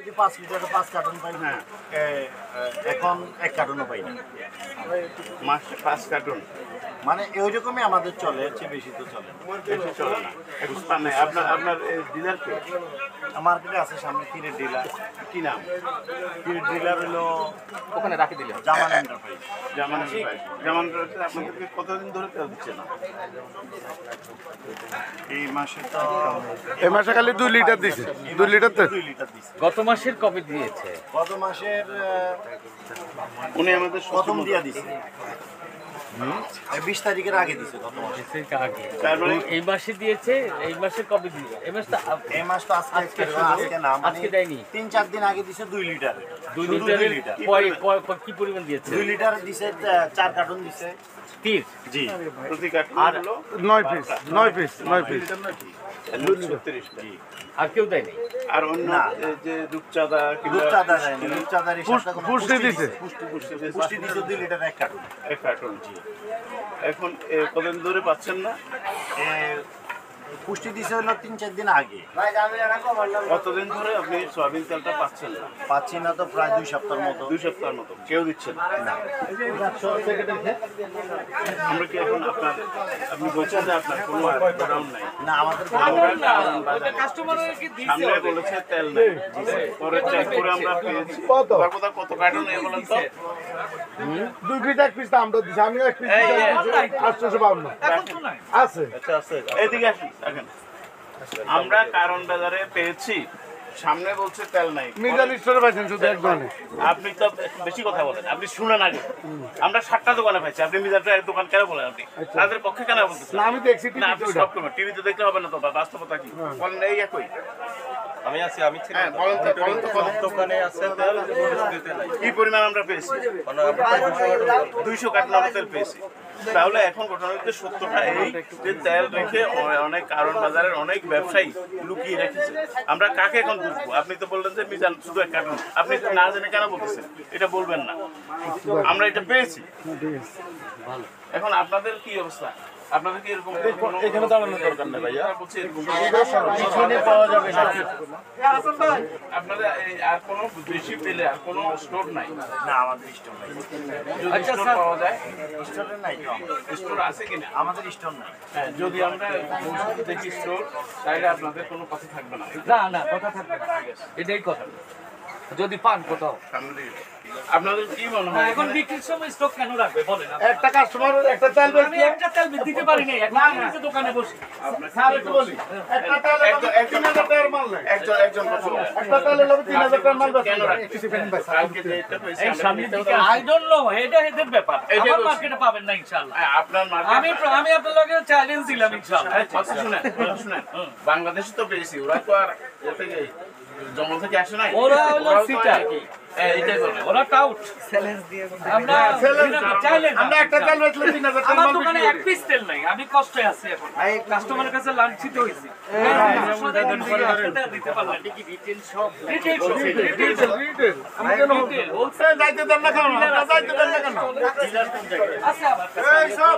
যদি 5 লিটারে 5 কার্টন পাই, হ্যাঁ এখন 1 কার্টনও পাই না। মাসে 5 কার্টন মানে ওইরকমই আমাদের চলে, এর চেয়ে বেশি তো চলে না। বেশি চলে না। বুঝতে নাই আপনার ডিলার কে? মার্কেটে আছে সামনে তীরের ডিলার। কি নাম? তীরের ডিলার হলো ওখানে রাখি দিলে জামান এন্টারপ্রাইজ। জামান আপনাদেরকে কতদিন ধরে তেল দিচ্ছে না? এই মাসে তো এই মাসে খালি 2 লিটার দিছে, 2 লিটার তো 2 লিটার দিছে। গত মাসের কবে দিয়েছে? গত মাসের উনি আমাদের প্রথম দিয়া দিছে, 20 তারিখের আগে দিছে গত মাসে। আগে তারপরে এই মাসে দিয়েছে, এই মাসে কবে দিবে? এই মাস তো এই মাস তো আজকে না, মানে আজকে দেয়নি। 3-4 দিন আগে দিছে 2 লিটার। 2 শুধু লিটারের 2 লিটার। কি পরিমাণ দিয়েছে? 2 লিটার দিছে, 4 কার্টন দিছে। তীর জি। প্রতি কার্টন আর হলো 9 পিস 9 পিস 9 পিস। 36 টা। জি। আর কেউ দেয়নি? আর অন্য না। এই যে রূপচাঁদা কিংবা রূপচাঁদা দেয়নি, রূপচাঁদার হিসাবটা কোনো পুষ্টি দিছে। পুষ্টি দিছে 2 লিটার 1 কার্টন। এক কার্টন জি। এখন কতদিন ধরে পাচ্ছেন না? পুষ্টি দিছে হলো 3-4 দিন আগে। কতদিন ধরে আপনি সয়াবিন তেলটা পাচ্ছেন না? পাচ্ছি না তো প্রায় 2 সপ্তাহের মতো। 2 সপ্তাহের মতো কেউ দিচ্ছে না। আমরা কি এখন আপনি বলছেন যে আপনার কোনো গোডাউন নাই? না, আমাদের কাস্টমারের সামনে বলেছে তেল নাই, পরে চেক করে আমরা পেয়েছি। কত? কত কার্টন এ বলেন তো? 2 পিস 1 পিস তো আমরা দিছি, আমি 1 পিস 852 আছে। আচ্ছা আছে, এদিকে আসুন দেখেন। আমরা কারণ বাজারে পেয়েছি, সামনে বলছে তেল নাই। মিজান স্টোরে পাইছেন শুধু এক দোকানে। আপনি তো বেশি কথা বলেন, আপনি শুনেন আগে। আমরা 7টা দোকানে পাইছি, আপনি মিজানটা এক দোকান কেন বলেন? আপনি তাদের পক্ষে কেন বলতেছেন? না আমি দেখছি না আপনি সব করবেন, টিভিতে দেখলে হবে না তো, বাস্তবতা কি বলেন? এই একই আমি আছি, আমি ছিলাম হ্যাঁ বলেন তো কত দোকানে আছে তেল পরিস্থিতিতে নাই। কি পরিমাণ আমরা পেয়েছি? মানে আমরা প্রায় 200 কার্টন আমরা তেল পেয়েছি। তাহলে এখন ঘটনা হচ্ছে সত্যটা এই যে তেল রেখে অনেক কারণ বাজারের অনেক ব্যবসায়ী লুকিয়ে রেখেছে। আমরা কাকে এখন বুঝবো? আপনি তো বললেন যে মিজান শুধু 1 কার্টন, আপনি না জেনে কেন বলতেছেন? এটা বলবেন না। আমরা এটা পেয়েছি। এখন আপনাদের কি অবস্থা? আপনাদের কি এরকম এখানে দাঁড়ানোর দরকার নেই ভাইয়া। বলছি এরকম পিছনে পাওয়া যাবে না। আপনাদের আর কোনো বেশি পেলে আর কোনো স্টোর নাই? না, আমাদের স্টোর নাই। যদি স্টোর পাওয়া যায়, স্টোরে নাই তো আমাদের। স্টোর আছে কিনা? আমাদের স্টোর নাই। হ্যাঁ, যদি আমরা ভবিষ্যতে দেখি স্টোর, তাহলে আপনাদের কোনো কথা থাকবে না। না কথা থাকবে না, এটাই কথা। যদি পান কোথাও সামনে দিকে। আপনাদের কি মনে হয়? এখন বিক্রির সময় স্টক কেন রাখবে বলেন? একটা কাস্টমার একটা তেল আমি একটা তেল দিতে পারি নাই, এখন আমি নিজে দোকানে বসি। স্যার একটু বলি, একটা তেল 3000 টাকার মাল নাই। একজন কথা বলেন। একটা তেল হলো 3000 টাকার মাল কেন বেচা। রাখবেন? কালকে যে এটা পেয়েছি, এই আমরা সামনের নিতেও দিকে আই ডোন্ট নো, এটা এদের ব্যাপার। এটাই আমার বলছি। মার্কেটে পাবেন না ইনশাআল্লাহ। আপনার আমি আপনার লগে চ্যালেঞ্জ দিলাম ইনশাআল্লাহ। কথা শুনেন, বাংলাদেশে তো পেয়েছি, ওরা তো আর এ থেকে জঙ্গল থেকে আসে নাই। ওরা হলো ওরাও তো সিটার। আর কি, এইটাই করে। ওরা টাউট আমরা চ্যালেঞ্জ। আমরা একটা তেল বেচলে 3000 টাকার আমার মাল দোকানে বিক্রি এক পিস তেল নাই, আমি কষ্টে আছি এখন। কাস্টমারের কাছে লাঞ্ছিত হইছি। দিতে পারলাম কি retail shop? Retail shop, retail shop. করি। আমি কেন যাইতে দেন না কেন? যাইতে দেন না কেন? আছে আমার কাছে। এই সব